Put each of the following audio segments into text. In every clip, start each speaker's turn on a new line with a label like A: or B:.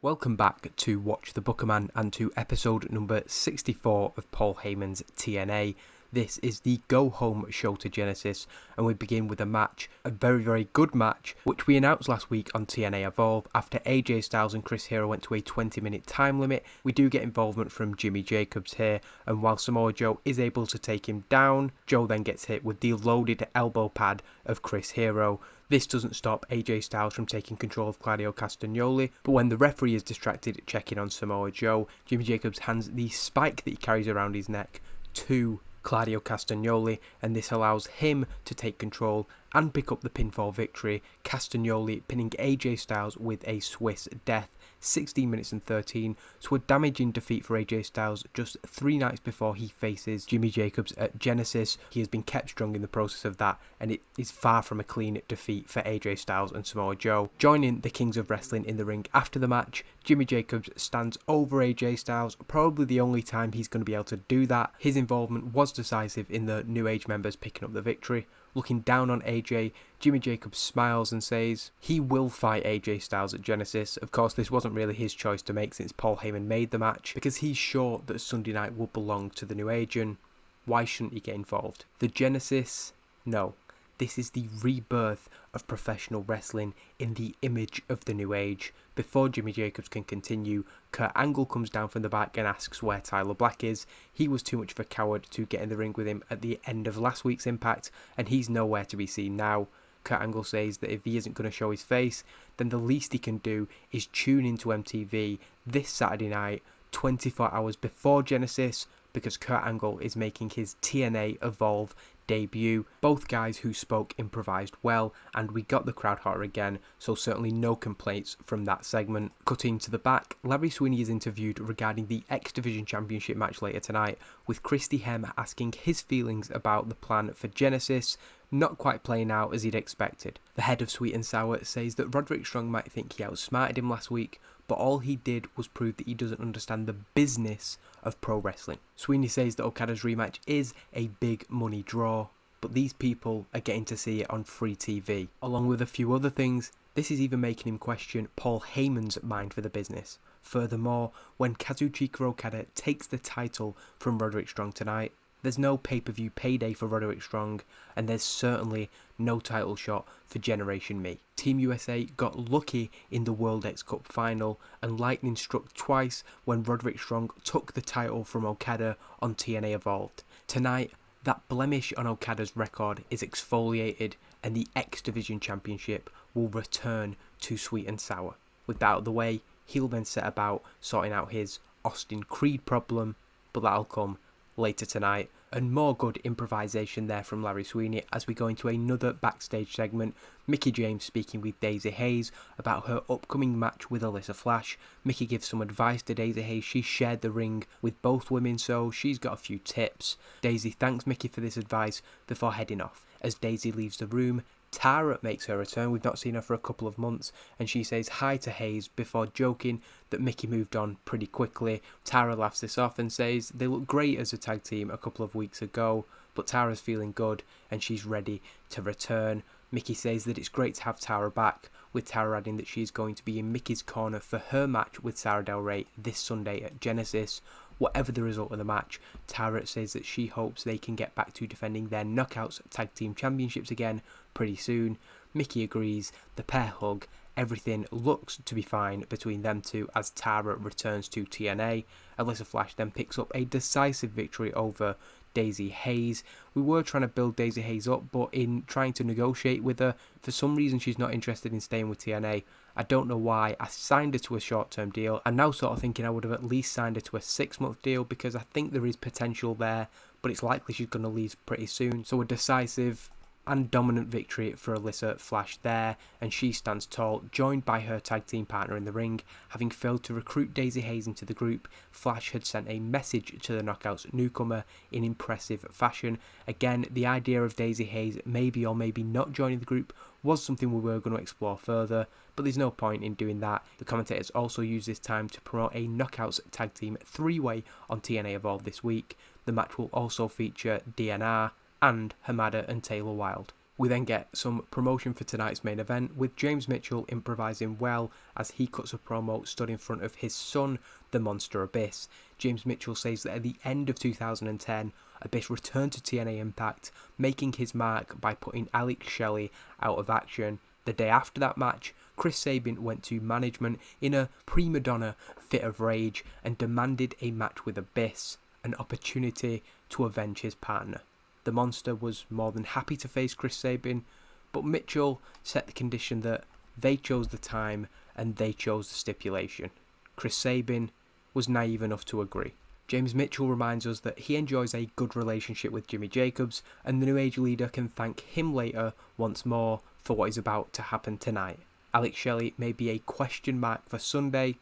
A: Welcome back to Watch the Bookerman and to episode number 64 of Paul Heyman's TNA. This is the go-home show to Genesis, and we begin with a match, a very, very good match, which we announced last week on TNA Evolve. After AJ Styles and Chris Hero went to a 20-minute time limit, we do get involvement from Jimmy Jacobs here, and while Samoa Joe is able to take him down, Joe then gets hit with the loaded elbow pad of Chris Hero. This doesn't stop AJ Styles from taking control of Claudio Castagnoli, but when the referee is distracted checking on Samoa Joe, Jimmy Jacobs hands the spike that he carries around his neck to Claudio Castagnoli, and this allows him to take control and pick up the pinfall victory. Castagnoli pinning AJ Styles with a Swiss death, 16 minutes and 13, so a damaging defeat for AJ Styles just 3 nights before he faces Jimmy Jacobs at Genesis. He has been kept strong in the process of that, and it is far from a clean defeat for AJ Styles and Samoa Joe. Joining the Kings of Wrestling in the ring after the match, Jimmy Jacobs stands over AJ Styles, probably the only time he's going to be able to do that. His involvement was decisive in the New Age members picking up the victory. Looking down on AJ, Jimmy Jacobs smiles and says he will fight AJ Styles at Genesis. Of course, this wasn't really his choice to make since Paul Heyman made the match, because he's sure that Sunday night will belong to the New Age, and why shouldn't he get involved? The Genesis? No. This is the rebirth of professional wrestling in the image of the New Age. Before Jimmy Jacobs can continue, Kurt Angle comes down from the back and asks where Tyler Black is. He was too much of a coward to get in the ring with him at the end of last week's Impact, and he's nowhere to be seen now. Kurt Angle says that if he isn't going to show his face, then the least he can do is tune into MTV this Saturday night, 24 hours before Genesis, because Kurt Angle is making his TNA Evolve debut. Both guys who spoke improvised well, and we got the crowd hotter again, so certainly no complaints from that segment. Cutting to the back, Larry Sweeney is interviewed regarding the X Division Championship match later tonight, with Christy Hem asking his feelings about the plan for Genesis, not quite playing out as he'd expected. The head of Sweet and Sour says that Roderick Strong might think he outsmarted him last week, but all he did was prove that he doesn't understand the business of pro wrestling. Sweeney says that Okada's rematch is a big money draw, but these people are getting to see it on free TV. Along with a few other things, this is even making him question Paul Heyman's mind for the business. Furthermore, when Kazuchika Okada takes the title from Roderick Strong tonight, there's no pay-per-view payday for Roderick Strong, and there's certainly no title shot for Generation Me. Team USA got lucky in the World X Cup final, and lightning struck twice when Roderick Strong took the title from Okada on TNA Evolved. Tonight, that blemish on Okada's record is exfoliated, and the X Division Championship will return to Sweet and Sour. With that out of the way, he'll then set about sorting out his Austin Creed problem, but that'll come later tonight. And more good improvisation there from Larry Sweeney as we go into another backstage segment. Mickie James speaking with Daisy Hayes about her upcoming match with Alyssa Flash. Mickie gives some advice to Daisy Hayes. She shared the ring with both women, so she's got a few tips. Daisy thanks Mickie for this advice before heading off. As Daisy leaves the room, Tara makes her return. We've not seen her for a couple of months, and she says hi to Hayes before joking that Mickie moved on pretty quickly. Tara laughs this off and says they look great as a tag team a couple of weeks ago, but Tara's feeling good and she's ready to return. Mickie says that it's great to have Tara back, with Tara adding that she's going to be in Mickie's corner for her match with Sarah Del Rey this Sunday at Genesis. Whatever the result of the match, Tara says that she hopes they can get back to defending their Knockouts Tag Team Championships again pretty soon. Mickie agrees, the pair hug, everything looks to be fine between them two as Tara returns to TNA. Alyssa Flash then picks up a decisive victory over Daisy Hayes. We were trying to build Daisy Hayes up, but in trying to negotiate with her, for some reason she's not interested in staying with TNA. I don't know why. I signed her to a short-term deal. I'm now sort of thinking I would have at least signed her to a 6-month deal, because I think there is potential there, but it's likely she's going to leave pretty soon. So a decisive and dominant victory for Alyssa Flash there, and she stands tall, joined by her tag team partner in the ring. Having failed to recruit Daisy Hayes into the group, Flash had sent a message to the Knockouts newcomer in impressive fashion. Again, the idea of Daisy Hayes maybe or maybe not joining the group was something we were going to explore further, but there's no point in doing that. The commentators also used this time to promote a Knockouts tag team 3-way on TNA Evolve this week. The match will also feature DNR and Hamada and Taylor Wilde. We then get some promotion for tonight's main event, with James Mitchell improvising well as he cuts a promo stood in front of his son, the Monster Abyss. James Mitchell says that at the end of 2010, Abyss returned to TNA Impact, making his mark by putting Alex Shelley out of action. The day after that match, Chris Sabin went to management in a prima donna fit of rage and demanded a match with Abyss, an opportunity to avenge his partner. The Monster was more than happy to face Chris Sabin, but Mitchell set the condition that they chose the time and they chose the stipulation. Chris Sabin was naive enough to agree. James Mitchell reminds us that he enjoys a good relationship with Jimmy Jacobs, and the New Age leader can thank him later once more for what is about to happen tonight. Alex Shelley may be a question mark for Sunday,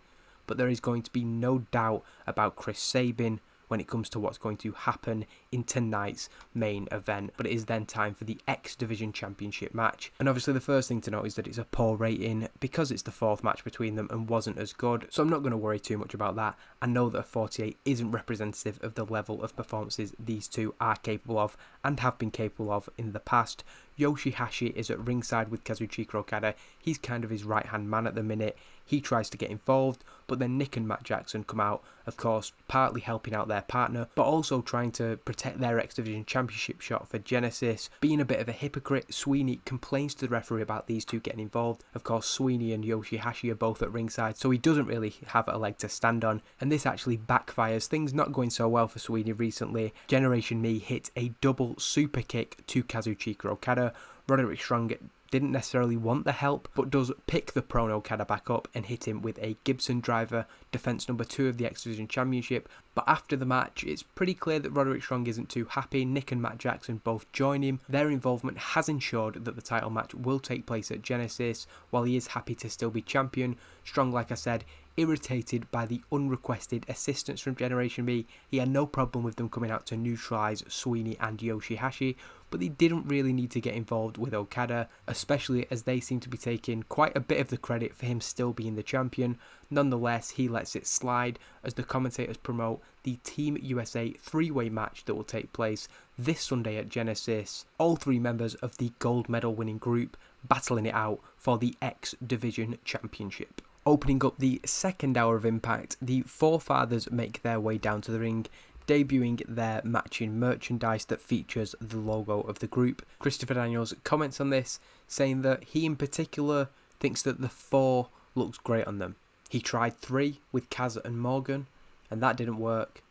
A: but there is going to be no doubt about Chris Sabin when it comes to what's going to happen in tonight's main event. But it is then time for the X Division Championship match. And obviously the first thing to note is that it's a poor rating because it's the fourth match between them and wasn't as good. So I'm not going to worry too much about that. I know that a 48 isn't representative of the level of performances these two are capable of and have been capable of in the past. Yoshihashi is at ringside with Kazuchika Okada. He's kind of his right-hand man at the minute. He tries to get involved, but then Nick and Matt Jackson come out, of course, partly helping out their partner, but also trying to protect their X Division Championship shot for Genesis. Being a bit of a hypocrite, Sweeney complains to the referee about these two getting involved. Of course, Sweeney and Yoshihashi are both at ringside, so he doesn't really have a leg to stand on, and this actually backfires. Things not going so well for Sweeney recently. Generation Me hit a double super kick to Kazuchika Okada. Roderick Strong didn't necessarily want the help, but does pick the prone Okada back up and hit him with a Gibson driver, defense number 2 of the X Division Championship. But after the match, it's pretty clear that Roderick Strong isn't too happy. Nick and Matt Jackson both join him. Their involvement has ensured that the title match will take place at Genesis. While he is happy to still be champion, Strong, like I said, irritated by the unrequested assistance from Generation Me. He had no problem with them coming out to neutralise Sweeney and Yoshihashi, but they didn't really need to get involved with Okada, especially as they seem to be taking quite a bit of the credit for him still being the champion. Nonetheless, he lets it slide as the commentators promote the Team USA 3-way match that will take place this Sunday at Genesis. All 3 members of the gold medal winning group battling it out for the X Division Championship. Opening up the second hour of Impact, the Forefathers make their way down to the ring, debuting their matching merchandise that features the logo of the group. Christopher Daniels comments on this, saying that he in particular thinks that the 4 looks great on them. He tried 3 with Kaz and Morgan, and that didn't work.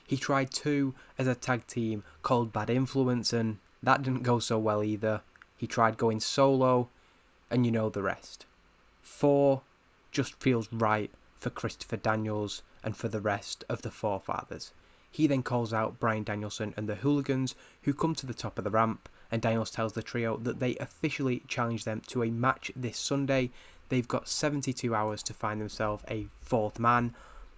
A: He tried 2 as a tag team called Bad Influence, and that didn't go so well either. He tried going solo, and you know the rest. 4 just feels right for Christopher Daniels and for the rest of the Forefathers. He then calls out Bryan Danielson and the Hooligans, who come to the top of the ramp, and Daniels tells the trio that they officially challenge them to a match this Sunday. They've got 72 hours to find themselves a 4th man,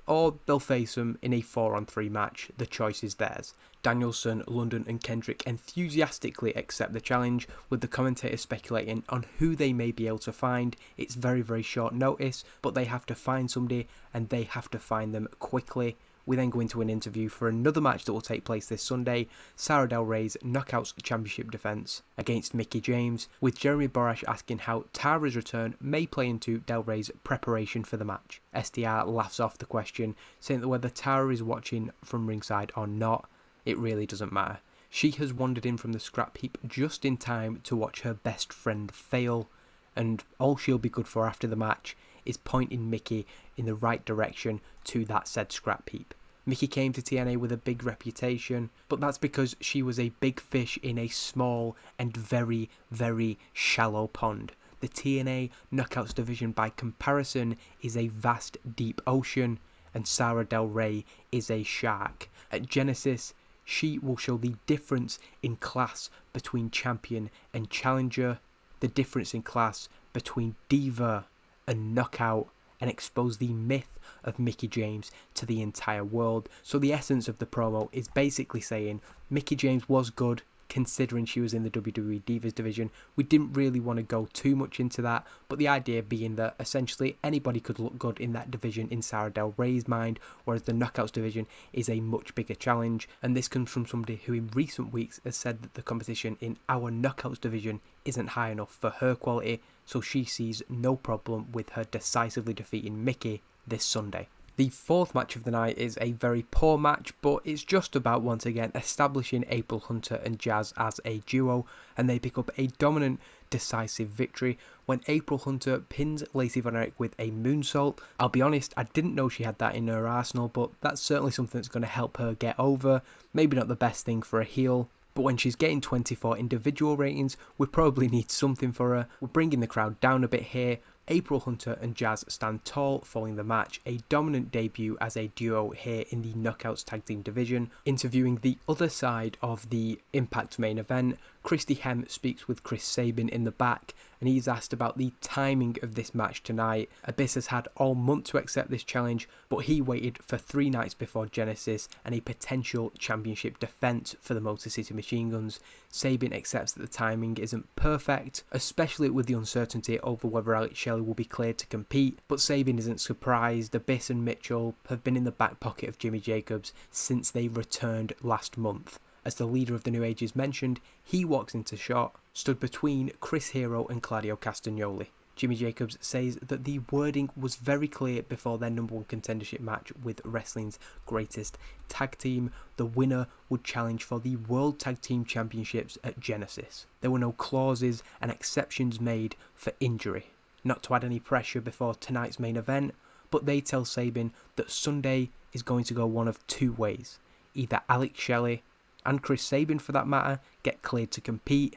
A: or they'll face them in a 4-on-3 match. The choice is theirs. Danielson, London and Kendrick enthusiastically accept the challenge, with the commentators speculating on who they may be able to find. It's very, very short notice, but they have to find somebody, and they have to find them quickly. We then go into an interview for another match that will take place this Sunday, Sara Del Rey's Knockouts Championship defense against Mickie James, with Jeremy Borash asking how Tara's return may play into Del Rey's preparation for the match. SDR laughs off the question, saying that whether Tara is watching from ringside or not, it really doesn't matter. She has wandered in from the scrap heap just in time to watch her best friend fail, and all she'll be good for after the match is pointing Mickie in the right direction to that said scrap heap. Mickie came to TNA with a big reputation, but that's because she was a big fish in a small and very, very shallow pond. The TNA Knockouts division by comparison is a vast deep ocean, and Sara Del Rey is a shark. At Genesis, she will show the difference in class between champion and challenger, the difference in class between diva and knockout, and expose the myth of Mickie James to the entire world. So the essence of the promo is basically saying Mickie James was good, considering she was in the WWE Divas division. We didn't really want to go too much into that, but the idea being that essentially anybody could look good in that division in Sarah Del Rey's mind, whereas the Knockouts division is a much bigger challenge. And this comes from somebody who in recent weeks has said that the competition in our Knockouts division isn't high enough for her quality, so she sees no problem with her decisively defeating Mickie this Sunday. The fourth match of the night is a very poor match, but it's just about once again establishing April Hunter and Jazz as a duo, and they pick up a dominant, decisive victory when April Hunter pins Lacey Von Erich with a moonsault. I'll be honest, I didn't know she had that in her arsenal, but that's certainly something that's going to help her get over. Maybe not the best thing for a heel, but when she's getting 24 individual ratings, we probably need something for her. We're bringing the crowd down a bit here. April Hunter and Jazz stand tall following the match, a dominant debut as a duo here in the Knockouts Tag Team division. Interviewing the other side of the Impact main event, Christy Hem speaks with Chris Sabin in the back, and he's asked about the timing of this match tonight. Abyss has had all month to accept this challenge, but he waited for 3 nights before Genesis and a potential championship defense for the Motor City Machine Guns. Sabin accepts that the timing isn't perfect, especially with the uncertainty over whether Alex Shelley will be cleared to compete, but Sabin isn't surprised. Abyss and Mitchell have been in the back pocket of Jimmy Jacobs since they returned last month. As the leader of the New Age is mentioned, he walks into shot, stood between Chris Hero and Claudio Castagnoli. Jimmy Jacobs says that the wording was very clear before their number 1 contendership match with wrestling's greatest tag team. The winner would challenge for the World Tag Team Championships at Genesis. There were no clauses and exceptions made for injury. Not to add any pressure before tonight's main event, but they tell Sabin that Sunday is going to go one of 2 ways. Either Alex Shelley, and Chris Sabin for that matter, get cleared to compete,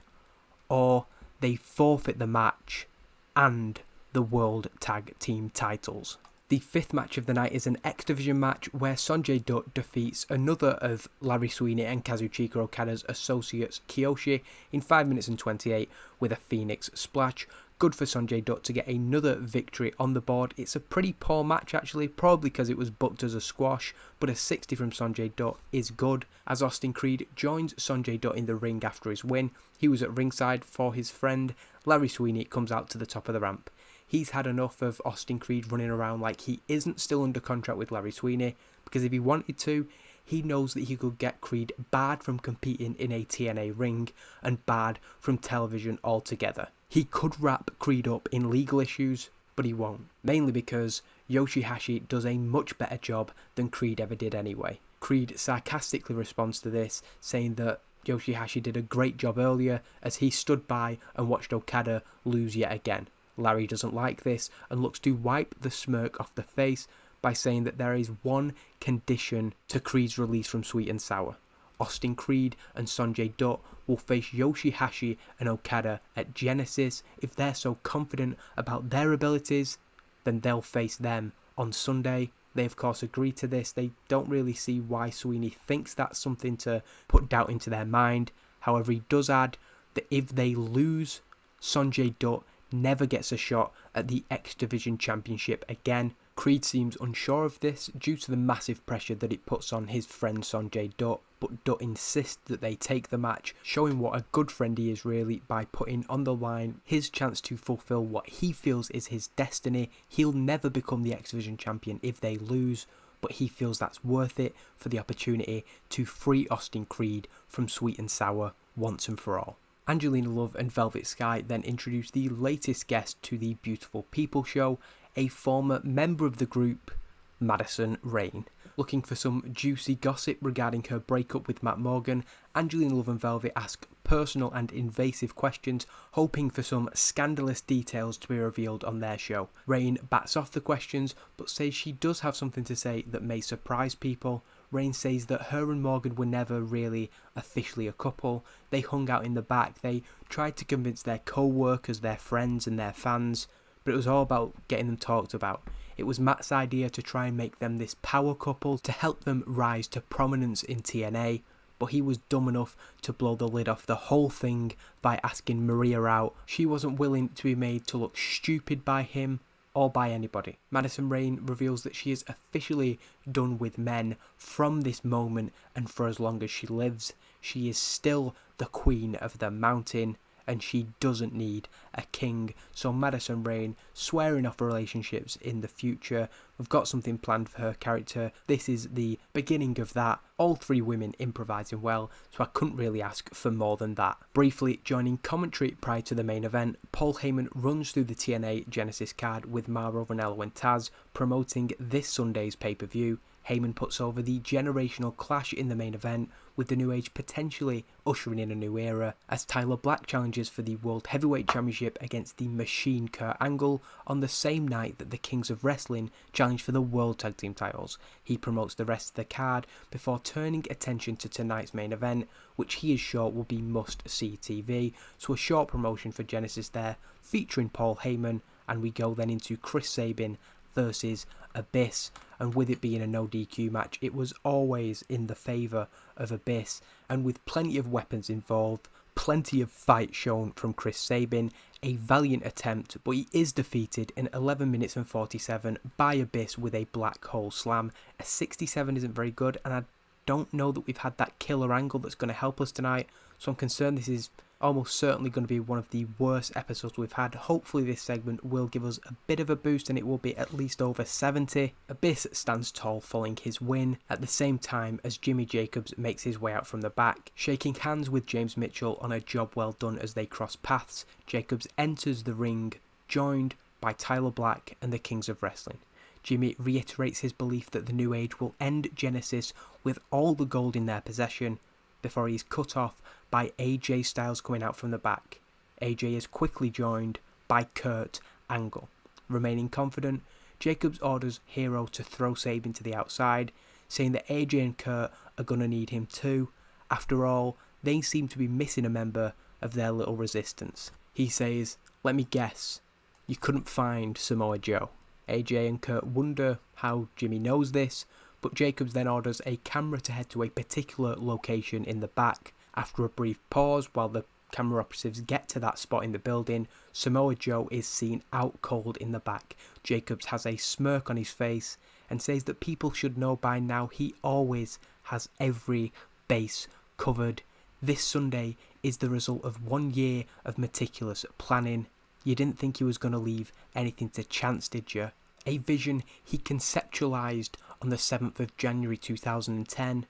A: or they forfeit the match and the World Tag Team titles. The 5th match of the night is an X Division match where Sanjay Dutt defeats another of Larry Sweeney and Kazuchika Okada's associates, Kiyoshi, in 5 minutes and 28 with a Phoenix Splash. Good for Sanjay Dutt to get another victory on the board. It's a pretty poor match actually, probably because it was booked as a squash, but a 60 from Sanjay Dutt is good. As Austin Creed joins Sanjay Dutt in the ring after his win, he was at ringside for his friend. Larry Sweeney comes out to the top of the ramp. He's had enough of Austin Creed running around like he isn't still under contract with Larry Sweeney, because if he wanted to, he knows that he could get Creed barred from competing in a TNA ring and barred from television altogether. He could wrap Creed up in legal issues, but he won't. Mainly because Yoshihashi does a much better job than Creed ever did anyway. Creed sarcastically responds to this, saying that Yoshihashi did a great job earlier as he stood by and watched Okada lose yet again. Larry doesn't like this and looks to wipe the smirk off the face by saying that there is one condition to Creed's release from Sweet and Sour. Austin Creed and Sanjay Dutt will face Yoshihashi and Okada at Genesis. If they're so confident about their abilities, then they'll face them on Sunday. They of course agree to this. They don't really see why Sweeney thinks that's something to put doubt into their mind. However, he does add that if they lose, Sanjay Dutt never gets a shot at the X Division Championship again. Creed seems unsure of this due to the massive pressure that it puts on his friend Sanjay Dutt, but Dutt insists that they take the match, showing what a good friend he is really by putting on the line his chance to fulfill what he feels is his destiny. He'll never become the X Division champion if they lose, but he feels that's worth it for the opportunity to free Austin Creed from Sweet and Sour once and for all. Angelina Love and Velvet Sky then introduce the latest guest to the Beautiful People show, a former member of the group, Madison Rayne. Looking for some juicy gossip regarding her breakup with Matt Morgan, Angelina Love and Velvet ask personal and invasive questions, hoping for some scandalous details to be revealed on their show. Rayne bats off the questions, but says she does have something to say that may surprise people. Rayne says that her and Morgan were never really officially a couple. They hung out in the back. They tried to convince their co-workers, their friends and their fans, but it was all about getting them talked about. It was Matt's idea to try and make them this power couple to help them rise to prominence in TNA, but he was dumb enough to blow the lid off the whole thing by asking Maria out. She wasn't willing to be made to look stupid by him, or by anybody. Madison Rayne reveals that she is officially done with men from this moment, and for as long as she lives, she is still the queen of the mountain, and she doesn't need a king. So Madison Rayne swearing off relationships in the future. We've got something planned for her character. This is the beginning of that. All three women improvising well, so I couldn't really ask for more than that. Briefly joining commentary prior to the main event, Paul Heyman runs through the TNA Genesis card with Mauro Ranallo and Taz, promoting this Sunday's pay-per-view. Heyman puts over the generational clash in the main event, with the New Age potentially ushering in a new era, as Tyler Black challenges for the World Heavyweight Championship against the Machine Kurt Angle on the same night that the Kings of Wrestling challenge for the World Tag Team titles. He promotes the rest of the card before turning attention to tonight's main event, which he is sure will be must-see TV. So a short promotion for Genesis there, featuring Paul Heyman, and we go then into Chris Sabin versus Abyss, and with it being a no DQ match, it was always in the favour of Abyss, and with plenty of weapons involved, plenty of fight shown from Chris Sabin, a valiant attempt, but he is defeated in 11 minutes and 47 by Abyss with a black hole slam. A 67 isn't very good, and I don't know that we've had that killer angle that's going to help us tonight, so I'm concerned this is almost certainly going to be one of the worst episodes we've had. Hopefully this segment will give us a bit of a boost and it will be at least over 70. Abyss stands tall following his win, at the same time as Jimmy Jacobs makes his way out from the back, shaking hands with James Mitchell on a job well done as they cross paths. Jacobs enters the ring, joined by Tyler Black and the Kings of Wrestling. Jimmy reiterates his belief that the New Age will end Genesis with all the gold in their possession, before he's cut off by AJ Styles coming out from the back. AJ is quickly joined by Kurt Angle. Remaining confident, Jacobs orders Hero to throw Sabin to the outside, saying that AJ and Kurt are going to need him too. After all, they seem to be missing a member of their little resistance. He says, "Let me guess, you couldn't find Samoa Joe." AJ and Kurt wonder how Jimmy knows this, but Jacobs then orders a camera to head to a particular location in the back. After a brief pause while the camera operatives get to that spot in the building, Samoa Joe is seen out cold in the back. Jacobs has a smirk on his face and says that people should know by now he always has every base covered. This Sunday is the result of 1 year of meticulous planning. You didn't think he was going to leave anything to chance, did you? A vision he conceptualised on the 7th of January 2010,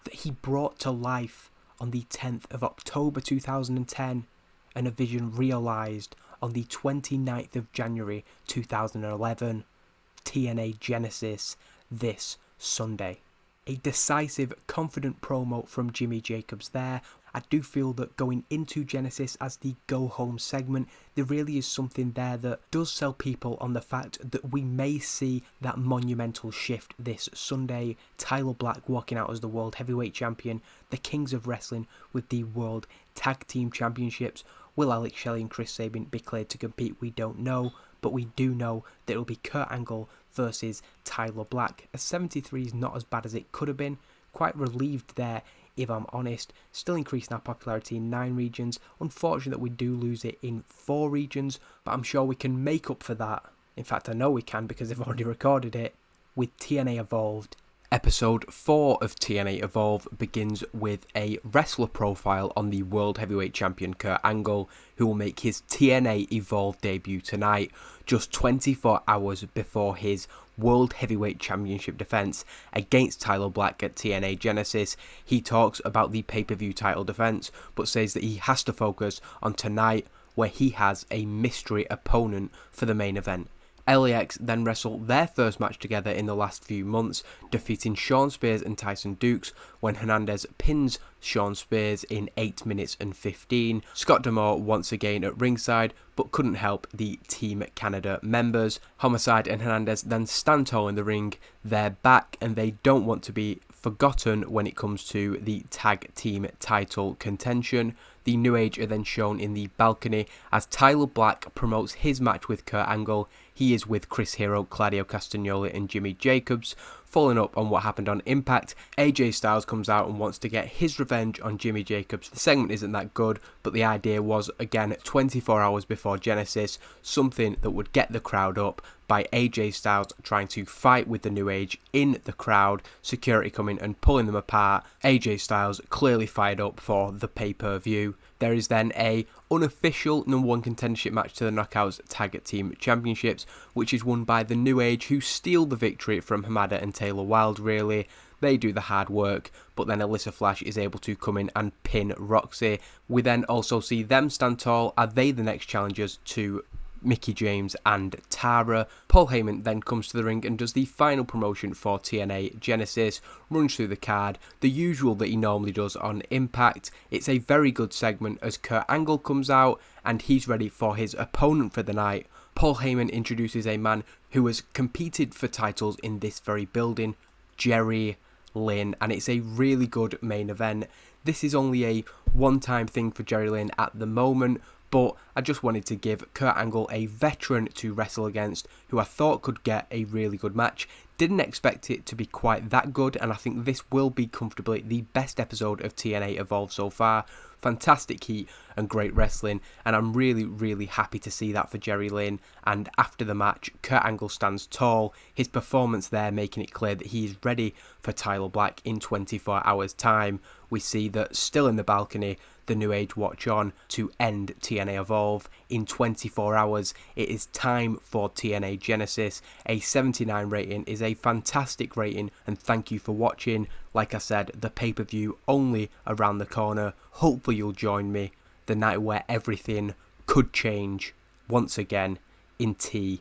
A: that he brought to life on the 10th of October 2010, and a vision realised on the 29th of January 2011. TNA Genesis this Sunday. A decisive, confident promo from Jimmy Jacobs there. I do feel that going into Genesis as the go home segment, there really is something there that does sell people on the fact that we may see that monumental shift this Sunday. Tyler Black walking out as the World Heavyweight Champion, the Kings of Wrestling with the World Tag Team Championships. Will Alex Shelley and Chris Sabin be cleared to compete? We don't know, but we do know that it will be Kurt Angle versus Tyler Black. A 73 is not as bad as it could have been. Quite relieved there, if I'm honest. Still increasing our popularity in 9 regions. Unfortunate that we do lose it in 4 regions, but I'm sure we can make up for that. In fact, I know we can because I've already recorded it with TNA Evolved. Episode 4 of TNA Evolve begins with a wrestler profile on the World Heavyweight Champion Kurt Angle, who will make his TNA Evolve debut tonight, just 24 hours before his World Heavyweight Championship defense against Tyler Black at TNA Genesis. He talks about the pay-per-view title defense, but says that he has to focus on tonight, where he has a mystery opponent for the main event. LAX then wrestle their first match together in the last few months, defeating Shawn Spears and Tyson Dukes when Hernandez pins Shawn Spears in 8 minutes and 15. Scott D'Amore once again at ringside, but couldn't help the Team Canada members. Homicide and Hernandez then stand tall in the ring. They're back and they don't want to be forgotten when it comes to the tag team title contention. The New Age are then shown in the balcony as Tyler Black promotes his match with Kurt Angle. He is with Chris Hero, Claudio Castagnoli and Jimmy Jacobs. Following up on what happened on Impact, AJ Styles comes out and wants to get his revenge on Jimmy Jacobs. The segment isn't that good, but the idea was, again, 24 hours before Genesis, something that would get the crowd up by AJ Styles trying to fight with the New Age in the crowd, security coming and pulling them apart. AJ Styles clearly fired up for the pay-per-view. There is then a unofficial number one contendership match to the Knockouts Tag Team Championships, which is won by the New Age, who steal the victory from Hamada and Taylor Wilde, really. They do the hard work, but then Alyssa Flash is able to come in and pin Roxy. We then also see them stand tall. Are they the next challengers to Mickie James and Tara? Paul Heyman then comes to the ring and does the final promotion for TNA Genesis, runs through the card, the usual that he normally does on Impact. It's a very good segment as Kurt Angle comes out and he's ready for his opponent for the night. Paul Heyman introduces a man who has competed for titles in this very building, Jerry Lynn, and it's a really good main event. This is only a one-time thing for Jerry Lynn at the moment, but I just wanted to give Kurt Angle a veteran to wrestle against who I thought could get a really good match. Didn't expect it to be quite that good, and I think this will be comfortably the best episode of TNA Evolve so far. Fantastic heat and great wrestling, and I'm really happy to see that for Jerry Lynn. And after the match, Kurt Angle stands tall, his performance there making it clear that he is ready for Tyler Black in 24 hours time. We see that still in the balcony, the New Age watch on to end TNA Evolve. In 24 hours, it is time for TNA Genesis. A 79 rating is a fantastic rating, and thank you for watching. Like I said, the pay-per-view only around the corner. Hopefully you'll join me the night where everything could change once again in TNA.